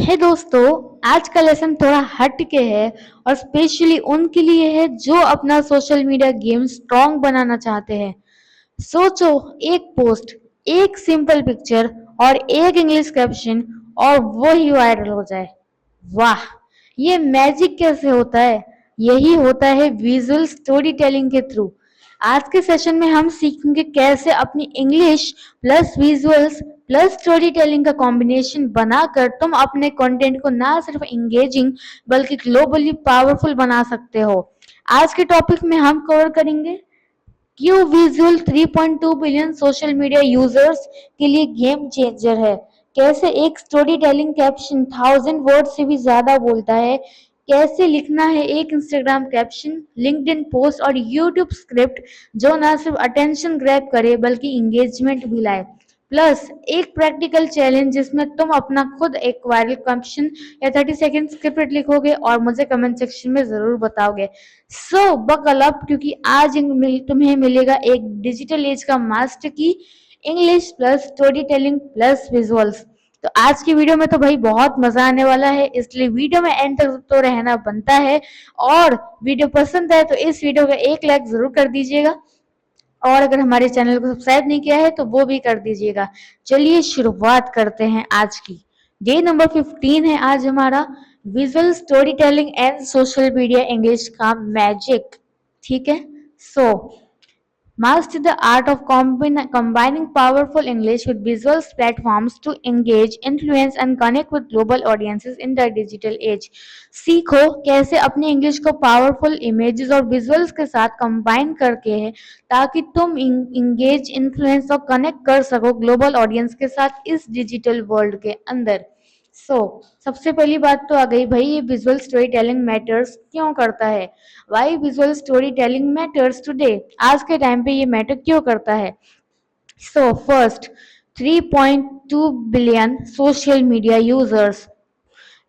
है दोस्तों, आज का लेसन थोड़ा हट के है और स्पेशली उनके लिए है जो अपना सोशल मीडिया गेम स्ट्रॉन्ग बनाना चाहते हैं। सोचो, एक पोस्ट, एक सिंपल पिक्चर और एक इंग्लिश कैप्शन और वो ही वायरल हो जाए। वाह, ये मैजिक कैसे होता है? यही होता है विजुअल स्टोरी टेलिंग के थ्रू। आज के सेशन में हम सीखेंगे कैसे अपनी English plus visuals plus story telling का कॉम्बिनेशन बनाकर तुम अपने कंटेंट को ना सिर्फ इंगेजिंग बल्कि ग्लोबली पावरफुल बना सकते हो। आज के टॉपिक में हम कवर करेंगे क्यों visual 3.2 billion social media users के लिए गेम चेंजर है, कैसे एक स्टोरी टेलिंग कैप्शन 1000 वर्ड से भी ज्यादा बोलता है, कैसे लिखना है एक इंस्टाग्राम कैप्शन, लिंक्डइन पोस्ट और यूट्यूब स्क्रिप्ट जो ना सिर्फ अटेंशन ग्रैब करे बल्कि इंगेजमेंट भी लाए, प्लस एक प्रैक्टिकल चैलेंज जिसमें तुम अपना खुद एक वायरल कैप्शन या 30 सेकेंड स्क्रिप्ट लिखोगे और मुझे कमेंट सेक्शन में जरूर बताओगे। सो बकल अप, क्योंकि आज तुम्हें मिलेगा एक डिजिटल एज का मास्टर की English plus story telling plus visuals. तो आज की वीडियो में तो भाई बहुत मजा आने वाला है, इसलिए वीडियो में एंड तक तो रहना बनता है। और वीडियो पसंद आए तो इस वीडियो का एक लाइक जरूर कर दीजिएगा और अगर हमारे चैनल को सब्सक्राइब नहीं किया है तो वो भी कर दीजिएगा। चलिए शुरुआत करते हैं आज की। डे नंबर 15 है आज हमारा, visual story telling and social media English का मैजिक। ठीक है, सो master the art of combining powerful English with visual platforms to engage, influence and connect with global audiences in the digital age. सीखो कैसे अपने English को powerful images और visuals के साथ कंबाइन करके है ताकि तुम इंगेज, इन्फ्लुएंस और कनेक्ट कर सको ग्लोबल ऑडियंस के साथ इस डिजिटल वर्ल्ड के अंदर। सबसे पहली बात तो आ गई भाई, ये विजुअल स्टोरी टेलिंग मैटर्स क्यों करता है। Why visual story telling matters today, आज के टाइम पे ये मैटर क्यों करता है। First, 3.2 billion social media users,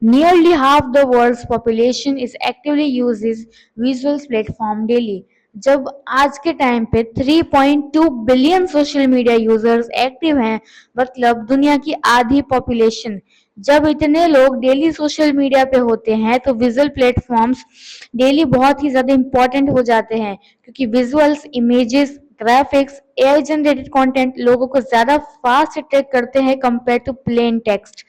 nearly half the world's population is actively uses visual platform daily। जब आज के टाइम पे 3.2 billion social media users active हैं, मतलब दुनिया की आधी पॉपुलेशन, जब इतने लोग डेली सोशल मीडिया पे होते हैं तो विजुअल प्लेटफॉर्म्स डेली बहुत ही ज्यादा इंपॉर्टेंट हो जाते हैं, क्योंकि visuals, images, graphics, AI generated content लोगों को ज्यादा फास्ट अट्रैक्ट करते हैं compare to plain text.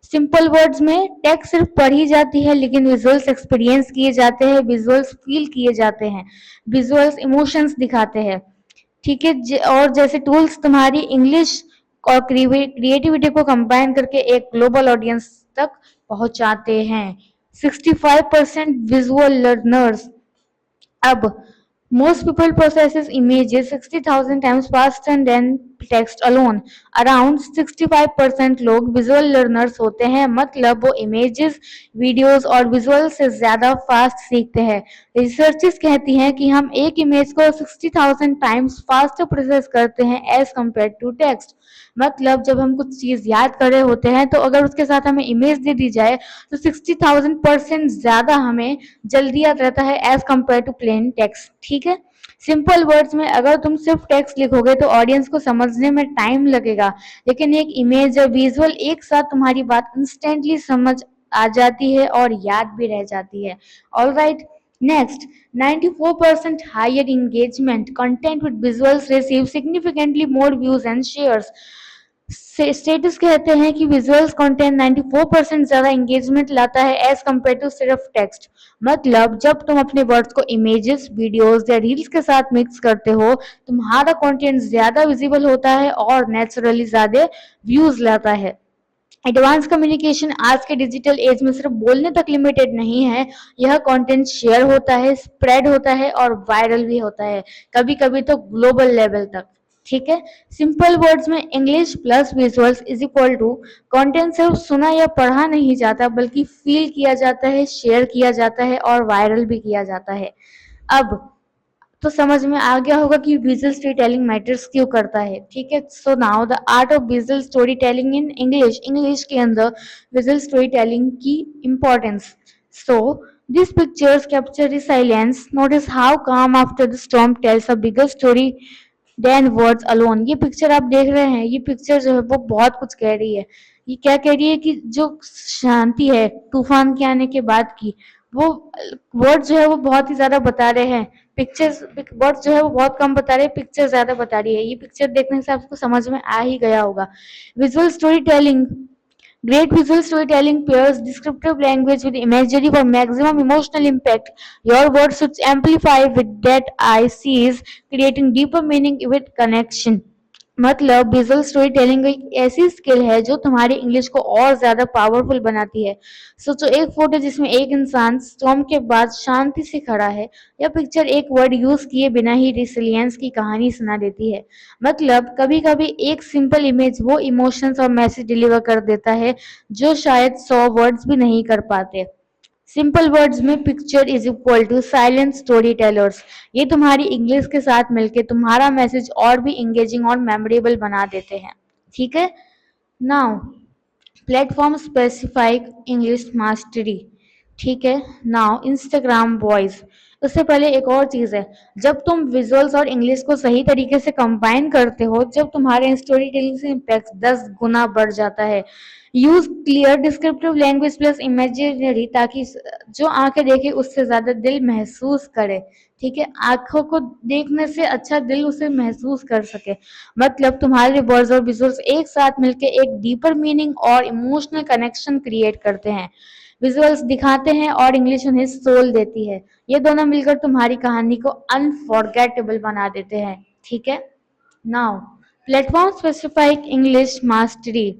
Simple words में टेक्स्ट सिर्फ पढ़ी जाती है लेकिन विजुअल्स एक्सपीरियंस किए जाते हैं, विजुअल्स फील किए जाते हैं, विजुअल्स इमोशंस दिखाते हैं। ठीक है, और जैसे टूल्स तुम्हारी इंग्लिश और क्रिएटिविटी को कंबाइन करके एक ग्लोबल ऑडियंस तक पहुंचाते हैं। 65% विजुअल लर्नर्स, अब most people processes images 60,000 times faster than text alone। Around 65% लोग visual learners होते हैं, मतलब वो images, videos और visual से ज्यादा fast सीखते हैं। रिसर्चेस कहती हैं कि हम एक इमेज को 60,000 टाइम्स फास्टर प्रोसेस करते हैं एज कम्पेयर टू टेक्स्ट। मतलब जब हम कुछ चीज याद कर रहे होते हैं तो अगर उसके साथ हमें इमेज दे दी जाए तो 60,000% ज्यादा हमें जल्दी याद रहता है as compare to plain text. ठीक है, सिंपल वर्ड्स में अगर तुम सिर्फ टेक्स्ट लिखोगे तो ऑडियंस को समझने में टाइम लगेगा, लेकिन एक इमेज या विजुअल एक साथ तुम्हारी बात इंस्टेंटली समझ आ जाती है और याद भी रह जाती है। All right, next, 94% higher engagement, content with visuals receive significantly more views and shares। Status कहते हैं कि विजुअल्स कंटेंट 94% ज्यादा एंगेजमेंट लाता है एज कम्पेयर टू सिर्फ टेक्स्ट। मतलब जब तुम अपने वर्ड्स को इमेजेस, वीडियोस या रील्स के साथ मिक्स करते हो, तुम्हारा कंटेंट ज्यादा विजिबल होता है और नेचुरली ज्यादा व्यूज लाता है। एडवांस कम्युनिकेशन आज के डिजिटल एज में सिर्फ बोलने तक लिमिटेड नहीं है, यह कंटेंट शेयर होता है, स्प्रेड होता है और वायरल भी होता है, कभी कभी तो ग्लोबल लेवल तक। ठीक है, सिंपल वर्ड्स में English plus visuals is equal to content सिर्फ सुना या पढ़ा नहीं जाता बल्कि फील किया जाता है, शेयर किया जाता है और वायरल भी किया जाता है। अब तो समझ में आ गया होगा कि विजुअल स्टोरी टेलिंग मैटर्स क्यों करता है। ठीक है, so now the art of visual story telling in English, English के अंदर विजुअल स्टोरी टेलिंग की importance. So this pictures capture resilience, notice how calm after the storm tells a bigger story than words alone. ये picture आप देख रहे हैं, ये picture जो है वो बहुत कुछ कह रही है। ये क्या कह रही है कि जो शांति है तूफान के आने के बाद की, वो वर्ड जो है वो बहुत ही ज्यादा बता रहे हैं, पिक्चर्स वर्ड जो है वो बहुत कम बता रहे हैं, पिक्चर ज्यादा बता रही है। ये पिक्चर देखने से आपको समझ में आ ही गया होगा। Visual story telling, great visual storytelling pairs descriptive language with imagery for maximum emotional impact. Your words should amplify with that I sees, creating deeper meaning with connection. मतलब विजुअल स्टोरी टेलिंग एक ऐसी skill है जो तुम्हारी English को और ज्यादा powerful बनाती है। सोचो एक फोटो जिसमें एक इंसान स्टॉर्म के बाद शांति से खड़ा है, या पिक्चर एक वर्ड यूज किए बिना ही रिसिलियंस की कहानी सुना देती है। मतलब कभी कभी एक सिंपल इमेज वो इमोशंस और मैसेज डिलीवर कर देता है जो शायद 100 वर्ड्स भी नहीं कर पाते। सिंपल वर्ड्स में picture is equal to silent story tellers. ये तुम्हारी इंग्लिश के साथ मिलके तुम्हारा मैसेज और भी इंगेजिंग और मेमोरेबल बना देते हैं। ठीक है। Now platform specific English mastery. ठीक है। Now Instagram voice. उससे पहले एक और चीज है, जब तुम विजुअल्स और इंग्लिश को सही तरीके से कंबाइन करते हो, जब तुम्हारे स्टोरी टेलिंग से इम्पैक्ट 10 गुना बढ़ जाता है। Use clear descriptive language plus imaginary, ताकि जो आंखें देखे उससे ज्यादा दिल महसूस करे। ठीक है। आंखों को देखने से अच्छा दिल उसे महसूस कर सके। मतलब तुम्हारे वर्ड्स और विजुअल्स एक साथ मिलकर एक डीपर मीनिंग और इमोशनल कनेक्शन क्रिएट करते हैं। विजुअल्स दिखाते हैं और इंग्लिश उन्हें सोल देती है। ये दोनों मिलकर तुम्हारी कहानी को अनफॉरगेटेबल बना देते हैं। ठीक है। Now platform specific English mastery.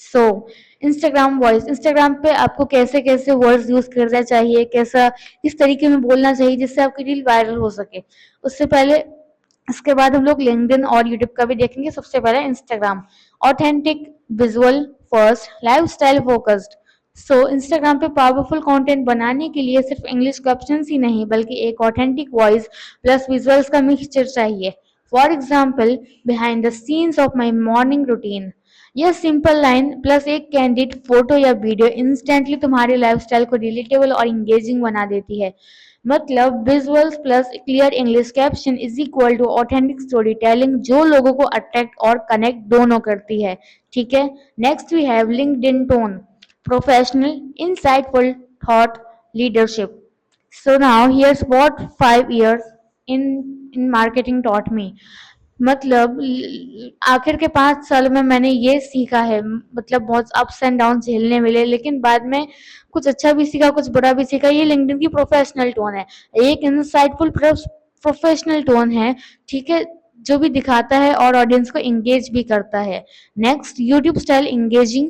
So Instagram voice, Instagram पे आपको कैसे कैसे वर्ड्स यूज करना चाहिए, कैसा किस तरीके में बोलना चाहिए जिससे आपकी रील वायरल हो सके। उससे पहले इसके बाद हम लोग लिंक्डइन और यूट्यूब का भी देखेंगे। सबसे पहले Instagram, authentic, visual first, lifestyle focused. So Instagram पे पावरफुल कंटेंट बनाने के लिए सिर्फ इंग्लिश कैप्शंस ही नहीं बल्कि एक ऑथेंटिक वॉइस प्लस विजुअल्स का मिक्सचर चाहिए। For example, behind the scenes of my morning routine. यह सिंपल लाइन प्लस एक कैंडिड फोटो या वीडियो इंस्टेंटली तुम्हारे लाइफस्टाइल को रिलेटेबल और इंगेजिंग बना देती है। मतलब visuals plus clear English caption is equal to authentic story telling जो लोगों को अट्रैक्ट और कनेक्ट दोनों करती है। ठीक है। Next we have LinkedIn tone, professional, insightful, thought leadership. So now here's what 5 years in marketing taught me. मतलब आखिर के 5 साल में मैंने ये सीखा है, मतलब बहुत अप्स एंड डाउन झेलने मिले, लेकिन बाद में कुछ अच्छा भी सीखा कुछ बुरा भी सीखा। ये लिंक्डइन की प्रोफेशनल टोन है, एक इंसाइटफुल प्रोफेशनल टोन है। ठीक है। जो भी दिखाता है और ऑडियंस को इंगेज भी करता है। Next, YouTube style engaging,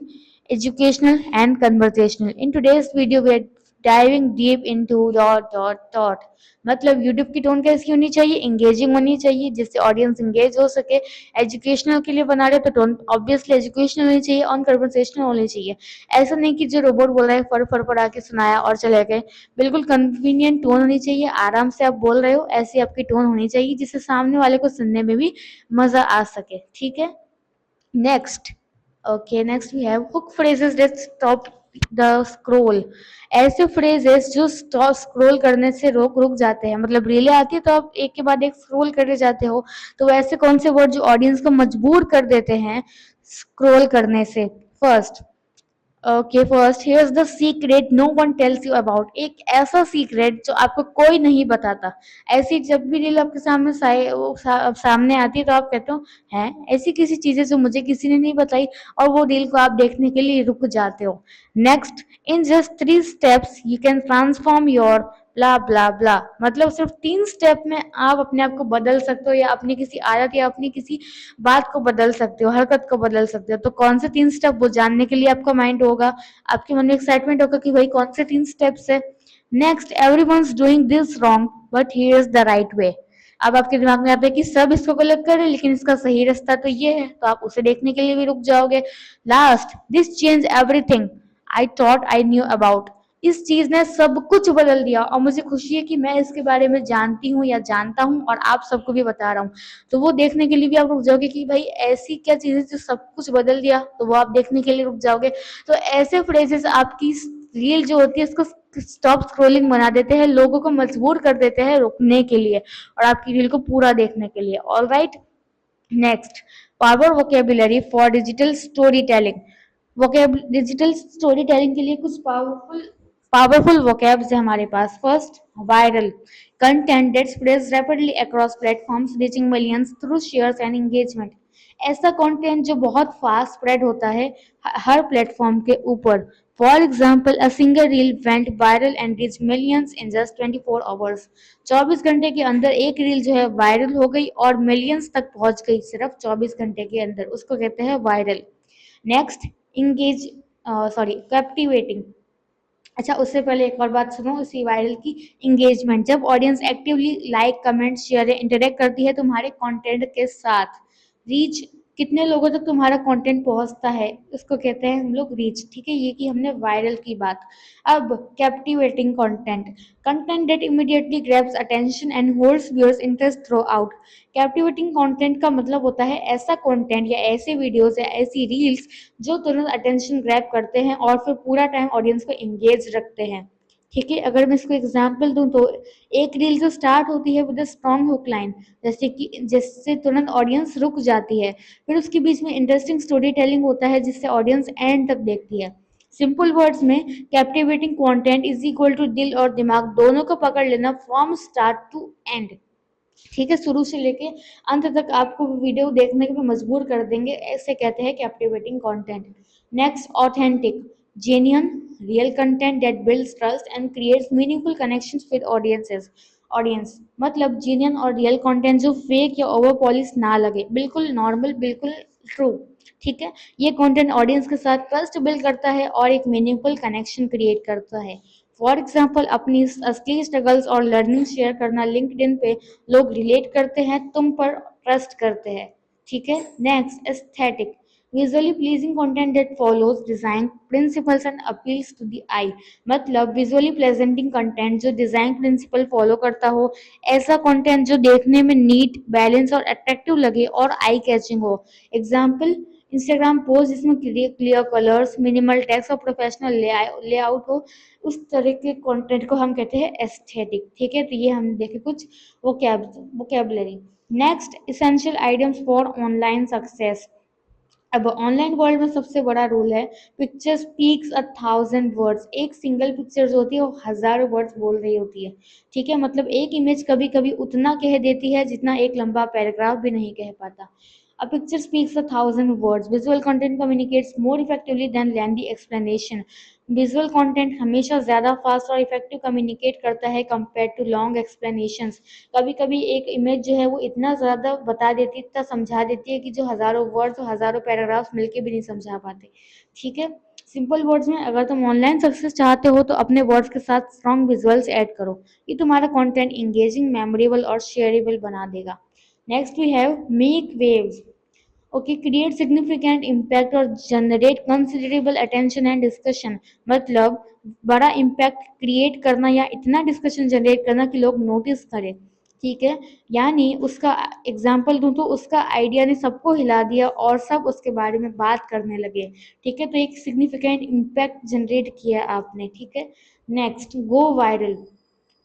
educational and conversational. In today's video we are diving deep into dot. मतलब YouTube की टोन कैसी होनी चाहिए, इंगेजिंग होनी चाहिए जिससे ऑडियंस इंगेज हो सके। एजुकेशनल के लिए बना रहे तो टोन ऑब्वियसली एजुकेशनल होनी चाहिए और कन्वर्सेशनल होनी चाहिए। ऐसा नहीं कि जो रोबोट बोल रहा है फर फर फर आके सुनाया और चले गए। बिल्कुल कन्वीनियंट टोन होनी चाहिए, आराम से आप बोल रहे हो ऐसी आपकी टोन होनी चाहिए जिससे सामने वाले को सुनने में भी मजा आ सके। ठीक है। Next, okay, next we have hook phrases that stop the scroll. ऐसे फ्रेजेस जो स्क्रॉल करने से रुक जाते हैं। मतलब रीलें आती है तो आप एक के बाद एक स्क्रॉल करते जाते हो, तो ऐसे कौन से वर्ड जो ऑडियंस को मजबूर कर देते हैं स्क्रॉल करने से। First, okay, first here's the secret no one tells you about. एक ऐसा सीक्रेट जो आपको कोई नहीं बताता। ऐसी जब भी रील आपके सामने सामने आती है तो आप कहते हो हैं ऐसी किसी चीजें जो मुझे किसी ने नहीं बताई, और वो रील को आप देखने के लिए रुक जाते हो। Next, in just 3 steps you can transform your blah blah blah. मतलब सिर्फ 3 स्टेप में आप अपने आप को बदल सकते हो, या अपनी किसी आदत या अपनी किसी बात को बदल सकते हो, हरकत को बदल सकते हो। तो कौन से 3 स्टेप, वो जानने के लिए आपका माइंड होगा, आपके मन में एक्साइटमेंट होगा कि भाई कौन से 3 स्टेप्स है। Next, everyone's doing this wrong but here is the right way. अब आपके दिमाग में आता है कि सब इसको गलत कर रहे हैं लेकिन इसका सही रास्ता तो ये है, तो आप उसे देखने के लिए भी रुक जाओगे। Last, this change everything I thought I knew about. इस चीज ने सब कुछ बदल दिया और मुझे खुशी है कि मैं इसके बारे में जानती हूँ या जानता हूँ और आप सबको भी बता रहा हूँ। तो वो देखने के लिए भी आप रुक जाओगे कि भाई ऐसी क्या चीज है जो सब कुछ बदल दिया, तो वो आप देखने के लिए रुक जाओगे। तो ऐसे फ्रेजेस आपकी रील जो होती है इसको स्टॉप स्क्रोलिंग बना देते हैं, लोगों को मजबूर कर देते हैं रुकने के लिए और आपकी रील को पूरा देखने के लिए। All right, next, power vocabulary for digital story telling. Vocab digital story telling के लिए कुछ पावरफुल वोकेब्स है हमारे पास। First, viral content that spreads rapidly across platforms reaching millions through shares and engagement. ऐसा कंटेंट जो बहुत फास्ट स्प्रेड होता है हर प्लेटफॉर्म के ऊपर। For example, a single reel went viral and reach millions in just 24 hours. 24 घंटे के अंदर एक रील जो है वायरल हो गई और मिलियंस तक पहुंच गई सिर्फ 24 घंटे के अंदर, उसको कहते हैं viral. Next, engage sorry captivating. अच्छा, उससे पहले एक और बात सुनो इसी वायरल की। इंगेजमेंट, जब audience actively like comment share या इंटरेक्ट करती है तुम्हारे कंटेंट के साथ। रीच, कितने लोगों तक तुम्हारा कंटेंट पहुंचता है, उसको कहते हैं हम लोग रीच। ठीक है, ये की हमने वायरल की बात। अब captivating content, content that immediately grabs attention and holds viewers interest through out. Captivating content का मतलब होता है ऐसा कंटेंट या ऐसे वीडियोस या ऐसी रील्स जो तुरंत अटेंशन ग्रैब करते हैं और फिर पूरा टाइम ऑडियंस को एंगेज रखते हैं। ठीक है, अगर मैं इसको एग्जांपल दूं तो एक रील जो स्टार्ट होती है with a strong hook line, जैसे कि जिससे तुरंत ऑडियंस रुक जाती है, फिर उसके बीच में इंटरेस्टिंग स्टोरी टेलिंग होता है जिससे ऑडियंस एंड तक देखती है। सिंपल वर्ड्स में, captivating content is equal to दिल और दिमाग दोनों को पकड़ लेना फ्रॉम स्टार्ट टू एंड। ठीक है, शुरू से लेके अंत तक आपको वीडियो देखने के लिए मजबूर कर देंगे, ऐसे कहते हैं captivating content. Next, authentic genuine real content that builds trust and creates meaningful connections with audience मतलब जेन्युइन और रियल कंटेंट जो फेक या ओवर पॉलिश ना लगे, बिल्कुल नॉर्मल, बिल्कुल ट्रू। ठीक है, ये कंटेंट ऑडियंस के साथ ट्रस्ट बिल्ड करता है और एक मीनिंगफुल कनेक्शन क्रिएट करता है। फॉर एग्जाम्पल, अपनी असली स्ट्रगल्स और लर्निंग शेयर करना लिंक्डइन पे लोग रिलेट करते हैं, तुम पर ट्रस्ट करते हैं। ठीक है, next, aesthetic visually pleasing content that follows design principles and appeals to the eye. मतलब विजुअली प्लेजेंटिंग कंटेंट जो डिजाइन प्रिंसिपल फॉलो करता हो, ऐसा कंटेंट जो देखने में नीट, बैलेंस और अट्रैक्टिव लगे और आई कैचिंग हो। एग्जाम्पल, इंस्टाग्राम पोस्ट जिसमें क्लियर कलर्स, मिनिमल टेक्स्ट और प्रोफेशनल लेआउट हो, उस तरह के कंटेंट को हम कहते हैं एस्थेटिक। ठीक है, तो ये हम देखे कुछ vocabulary. Next, essential items for online success. अब ऑनलाइन वर्ल्ड में सबसे बड़ा रूल है, पिक्चर स्पीक्स 1,000 वर्ड्स। एक सिंगल पिक्चर जो होती है वो हजारों वर्ड्स बोल रही होती है। ठीक है, मतलब एक इमेज कभी कभी उतना कह देती है जितना एक लंबा पैराग्राफ भी नहीं कह पाता। A picture speaks 1,000 words. Visual content communicates more effectively than lengthy explanation. Visual content हमेशा ज़्यादा फास्ट और इफेक्टिव कम्युनिकेट करता है कंपेयर टू लॉन्ग एक्सप्लेनेशंस। कभी कभी एक इमेज जो है वो इतना ज़्यादा बता देती है, इतना समझा देती है कि जो हज़ारों वर्ड्स और हज़ारों पैराग्राफ्स मिलके भी नहीं समझा पाते। ठीक है, सिंपल वर्ड्स में, अगर तुम ऑनलाइन सक्सेस चाहते हो तो अपने वर्ड्स के साथ स्ट्रॉन्ग विजुअल्स ऐड करो। ये तुम्हारा कंटेंट इंगेजिंग, मेमोरेबल और शेयरेबल बना देगा। Next we have make waves. Okay, create significant impact और generate considerable attention and discussion. मतलब बड़ा इम्पैक्ट क्रिएट करना या इतना डिस्कशन जनरेट करना कि लोग नोटिस करें। ठीक है, यानी उसका एग्जाम्पल दूं तो उसका आइडिया ने सबको हिला दिया और सब उसके बारे में बात करने लगे। ठीक है, तो एक सिग्निफिकेंट इम्पैक्ट जनरेट किया आपने। ठीक है, next, go viral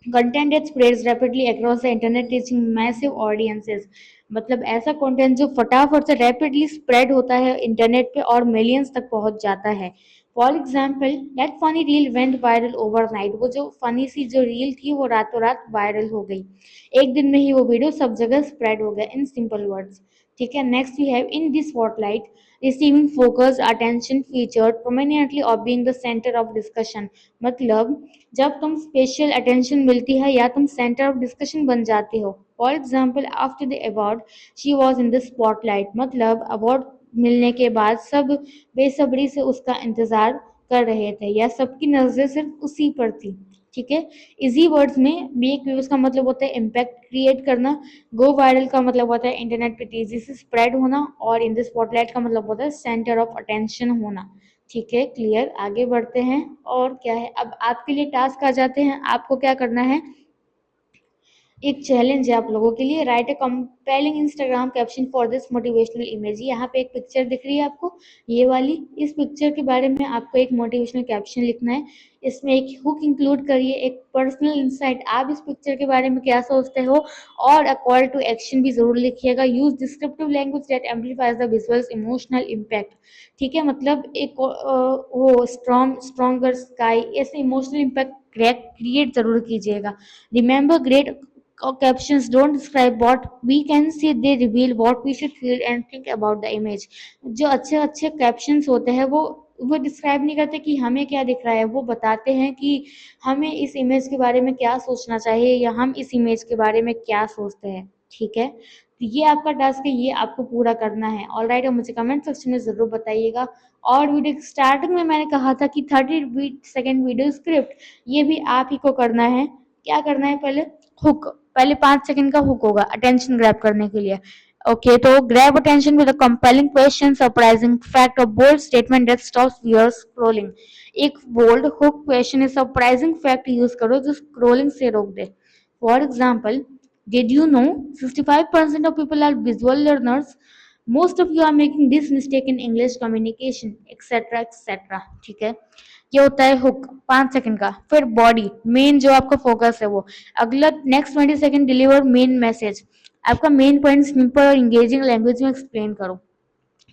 content that spreads rapidly across the internet reaching massive audiences। मतलब ऐसा कंटेंट जो फटाफट से रैपिडली स्प्रेड होता है इंटरनेट पे और मिलियंस तक पहुंच जाता है। For example, that funny reel went viral overnight. वो जो फनी सी जो रील थी वो रातों रात वायरल हो गई, एक दिन में ही वो वीडियो सब जगह स्प्रेड हो गया, इन सिंपल वर्ड्स। ठीक है, next we have in this spotlight receiving focus attention featured prominently और being the centre of discussion. मतलब जब तुम स्पेशल अटेंशन मिलती है या तुम सेंटर ऑफ डिस्कशन बन जाते हो। For example, after the award she was in the spotlight. मतलब अवार्ड मिलने के बाद सब बेसब्री से उसका इंतजार कर रहे थे या सबकी नजरें सिर्फ उसी पर थी। ठीक है, इजी वर्ड्स में मेक व्यूज का मतलब होता है इम्पैक्ट क्रिएट करना, गो वायरल का मतलब होता है इंटरनेट पे तेजी से स्प्रेड होना, और इन द स्पॉटलाइट का मतलब होता है सेंटर ऑफ अटेंशन होना। ठीक है, क्लियर, आगे बढ़ते हैं। और क्या है, अब आपके लिए टास्क आ जाते हैं, आपको क्या करना है, एक चैलेंज है आप लोगों के लिए। Right a compelling Instagram caption for this motivational image. यहाँ पे एक पिक्चर दिख रही है आपको, ये वाली। इस पिक्चर के बारे में आपको एक मोटिवेशनल कैप्शन लिखना है। इसमें एक हुक इंक्लूड करिए, एक पर्सनल इंसाइट, आप इस पिक्चर के बारे में क्या सोचते हो, और अ कॉल टू एक्शन भी जरूर लिखिएगा। Use descriptive language that amplifies the visuals emotional impact. ठीक है, मतलब एक वो स्ट्रॉन्गर स्काई, ऐसे इमोशनल इम्पैक्ट क्रिएट जरूर कीजिएगा। Remember, great captions don't describe what we can see, they reveal what we should feel and think about the image। जो अच्छे अच्छे कैप्शंस होते हैं वो डिस्क्राइब नहीं करते कि हमें क्या दिख रहा है, वो बताते हैं कि हमें इस इमेज के बारे में क्या सोचना चाहिए या हम इस इमेज के बारे में क्या सोचते हैं। ठीक है, तो ये आपका टास्क है, ये आपको पूरा करना है। ऑल राइट, और मुझे कमेंट सेक्शन में जरूर बताइएगा। और वीडियो स्टार्टिंग में मैंने कहा था कि 30 सेकेंड वीडियो स्क्रिप्ट, ये भी आप ही को करना है। क्या करना है, पहले हुक, पहले 5 सेकंड का हुक होगा अटेंशन ग्रैब करने के लिए। ओके, तो grab attention with a compelling question, surprising fact और bold statement that stops viewers scrolling. एक बोल्ड हुक क्वेश्चन है, सरप्राइजिंग फैक्ट यूज करो जो स्क्रॉलिंग से रोक दे। For example, did you know 65% of people are visual learners, most of you are making this mistake in English communication, etcetera etcetera. ठीक है, ये होता है हुक 5 सेकंड का। फिर बॉडी, मेन जो आपका फोकस है वो। अगला next 20 second deliver main message, आपका मेन पॉइंट सिंपल और इंगेजिंग लैंग्वेज में एक्सप्लेन करो।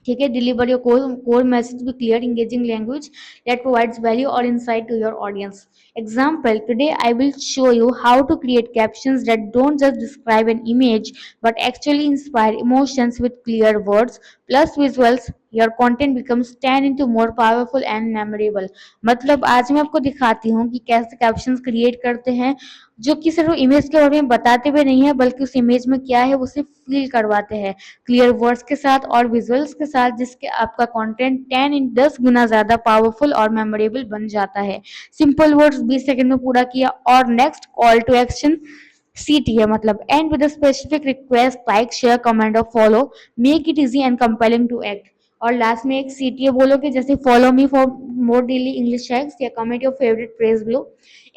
ठीक है, deliver your core message with clear engaging language that provides value or insight to your audience। Example, today I will show you how to create captions that don't just describe an image but actually inspire emotions with clear words plus visuals। your content becomes 10 into more powerful and memorable। मतलब आज मैं आपको दिखाती हूँ कि कैसे captions create करते हैं जो कि सिर्फ इमेज के बारे में बताते हुए नहीं है, बल्कि उस इमेज में क्या है उसे फील करवाते हैं क्लियर वर्ड्स के साथ और विजुअल्स के साथ, जिसके आपका कंटेंट 10 गुना ज्यादा पावरफुल और मेमोरेबल बन जाता है। सिंपल वर्ड्स 20 सेकंड में पूरा किया। और next, call to action, CTA मतलब end with specific request like share comment और follow, make it easy and compelling to act. और लास्ट में एक CTA बोलोगे, जैसे follow me for more daily English hacks या comment your favourite phrase below,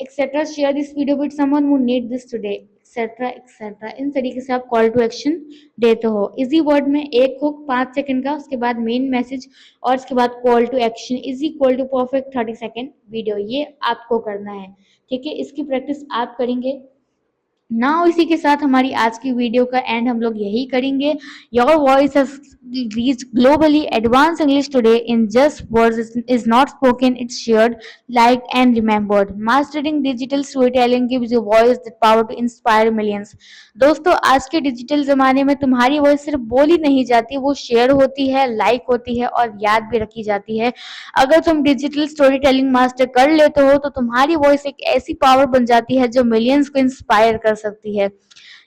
etcetera, share this video with someone who need this today, etcetera etcetera. इन तरीके से आप कॉल टू एक्शन देते हो। इजी वर्ड में एक हुक 5 सेकंड का, उसके बाद मेन मैसेज और उसके बाद call to action is equal to perfect 30 second video. ये आपको करना है। ठीक है, इसकी प्रैक्टिस आप करेंगे ना। इसी के साथ हमारी आज की वीडियो का एंड हम लोग यही करेंगे। Your voice has reached globally, advance English today in just words is not spoken, it's shared, like and remembered. Mastering digital story telling gives you voice that power to inspire millions. दोस्तों, आज के digital जमाने में तुम्हारी voice सिर्फ बोली नहीं जाती, वो शेयर होती है, लाइक होती है और याद भी रखी जाती है। अगर तुम डिजिटल स्टोरी टेलिंग मास्टर कर लेते हो तो तुम्हारी वॉइस एक ऐसी पावर बन जाती है जो मिलियंस को इंस्पायर कर सकती है।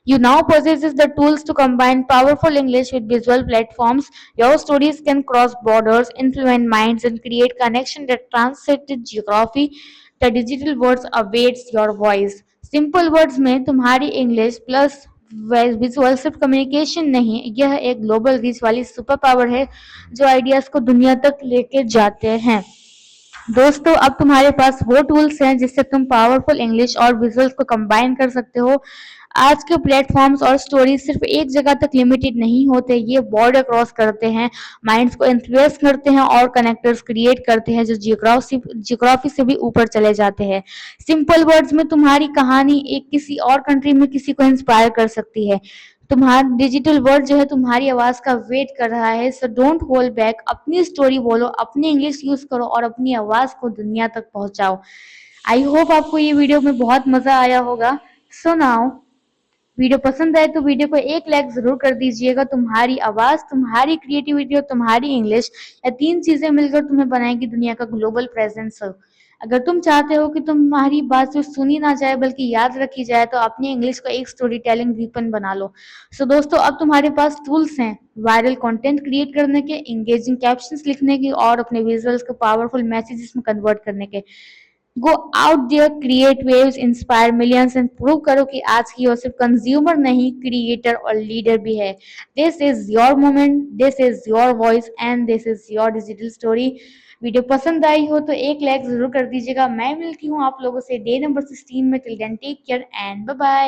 You now possess the tools to combine powerful English with visual platforms. Your stories can cross borders, influence minds, and create connection that transcend geography. The digital words awaits your voice. Simple words में तुम्हारी English plus visual सिर्फ communication नहीं, यह एक global reach वाली super power है जो ideas को दुनिया तक लेके जाते हैं। दोस्तों, अब तुम्हारे पास वो टूल्स हैं जिससे तुम पावरफुल इंग्लिश और विजुअल्स को कंबाइन कर सकते हो। आज के प्लेटफॉर्म्स और स्टोरीज सिर्फ एक जगह तक लिमिटेड नहीं होते, ये बॉर्डर क्रॉस करते हैं, माइंड्स को इन्फ्लुएंस करते हैं और कनेक्टर्स क्रिएट करते हैं जो जियोग्राफी से भी ऊपर चले जाते हैं। सिंपल वर्ड्स में तुम्हारी कहानी एक किसी और कंट्री में किसी को इंस्पायर कर सकती है। तुम्हारा डिजिटल वर्ल्ड जो है तुम्हारी आवाज का वेट कर रहा है। सो डोंट होल्ड बैक, अपनी स्टोरी बोलो, अपनी इंग्लिश यूज करो और अपनी आवाज को दुनिया तक पहुंचाओ। आई होप आपको ये वीडियो में बहुत मजा आया होगा। सो नाउ, वीडियो पसंद आए तो वीडियो को एक लाइक जरूर कर दीजिएगा। तुम्हारी आवाज, तुम्हारी क्रिएटिविटी और तुम्हारी इंग्लिश, या तीन चीजें मिलकर तुम्हें बनाएगी दुनिया का ग्लोबल प्रेजेंस। अगर तुम चाहते हो कि तुम्हारी बात सिर्फ सुनी ना जाए बल्कि याद रखी जाए तो अपनी इंग्लिश को एक स्टोरी टेलिंग वीपन बना लो। सो दोस्तों, अब तुम्हारे पास टूल्स हैं वायरल कंटेंट क्रिएट करने के, इंगेजिंग कैप्शंस लिखने की और अपने विजुअल्स को पावरफुल मैसेजेस में कन्वर्ट करने के। Go out there, create waves, inspire millions and prove करो कि आज की वो सिर्फ कंज्यूमर नहीं, क्रिएटर और लीडर भी है। This is your moment, this is your voice and this is your digital story. Video पसंद आई हो तो एक लाइक जरूर कर दीजिएगा। मैं मिलती हूँ आप लोगों से डे नंबर 16 में। Till then take care and bye bye.